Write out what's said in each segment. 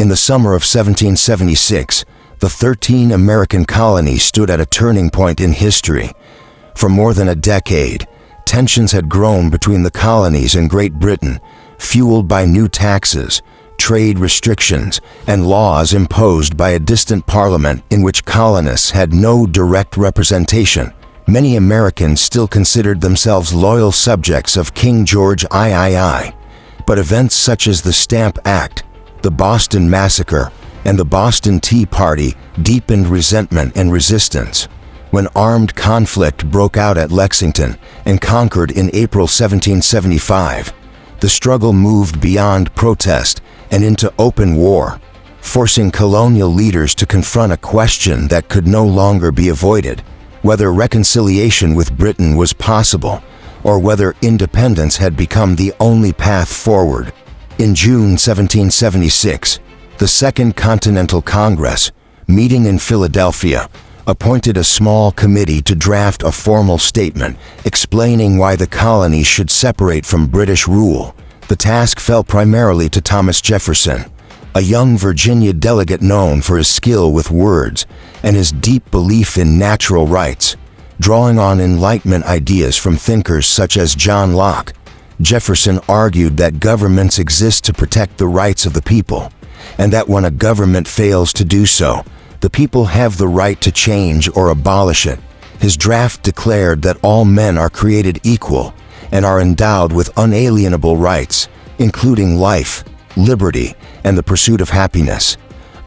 In the summer of 1776, the 13 American colonies stood at a turning point in history. For more than a decade, tensions had grown between the colonies and Great Britain, fueled by new taxes, trade restrictions, and laws imposed by a distant parliament in which colonists had no direct representation. Many Americans still considered themselves loyal subjects of King George III, but events such as the Stamp Act, the Boston Massacre, and the Boston Tea Party deepened resentment and resistance. When armed conflict broke out at Lexington and Concord in April 1775, the struggle moved beyond protest and into open war, forcing colonial leaders to confront a question that could no longer be avoided: whether reconciliation with Britain was possible, or whether independence had become the only path forward. In June 1776, the Second Continental Congress, meeting in Philadelphia, appointed a small committee to draft a formal statement explaining why the colonies should separate from British rule. The task fell primarily to Thomas Jefferson, a young Virginia delegate known for his skill with words and his deep belief in natural rights. Drawing on Enlightenment ideas from thinkers such as John Locke, Jefferson argued that governments exist to protect the rights of the people, and that when a government fails to do so, the people have the right to change or abolish it. His draft declared that all men are created equal and are endowed with unalienable rights, including life, liberty, and the pursuit of happiness,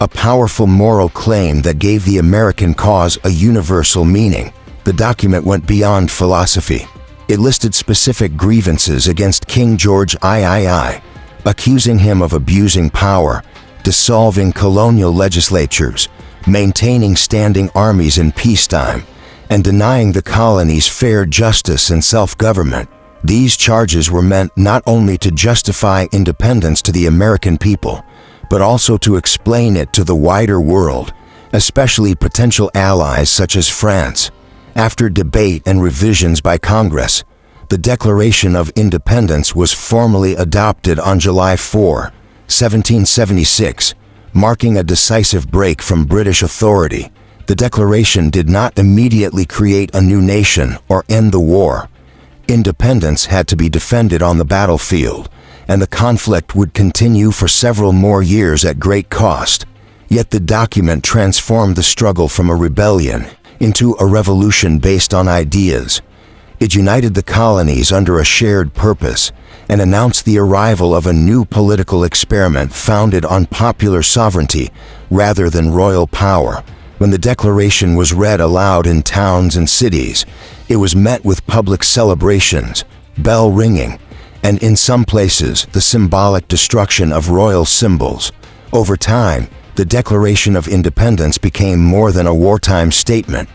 a powerful moral claim that gave the American cause a universal meaning. The document went beyond philosophy. It listed specific grievances against King George III, accusing him of abusing power, dissolving colonial legislatures, maintaining standing armies in peacetime, and denying the colonies fair justice and self-government. These charges were meant not only to justify independence to the American people, but also to explain it to the wider world, especially potential allies such as France. After debate and revisions by Congress, the Declaration of Independence was formally adopted on July 4, 1776, marking a decisive break from British authority. The Declaration did not immediately create a new nation or end the war. Independence had to be defended on the battlefield, and the conflict would continue for several more years at great cost. Yet the document transformed the struggle from a rebellion into a revolution based on ideas. It united the colonies under a shared purpose and announced the arrival of a new political experiment founded on popular sovereignty rather than royal power. When the Declaration was read aloud in towns and cities, it was met with public celebrations, bell ringing, and in some places, the symbolic destruction of royal symbols. Over time, the Declaration of Independence became more than a wartime statement.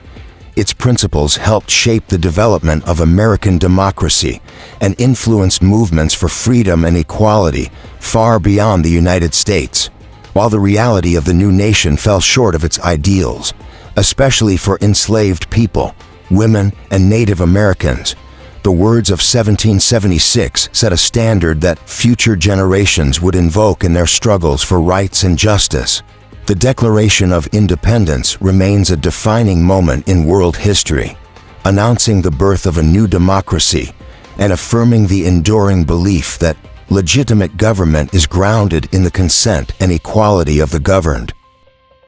Its principles helped shape the development of American democracy and influenced movements for freedom and equality far beyond the United States. While the reality of the new nation fell short of its ideals, especially for enslaved people, women, and Native Americans, the words of 1776 set a standard that future generations would invoke in their struggles for rights and justice. The Declaration of Independence remains a defining moment in world history, announcing the birth of a new democracy and affirming the enduring belief that legitimate government is grounded in the consent and equality of the governed.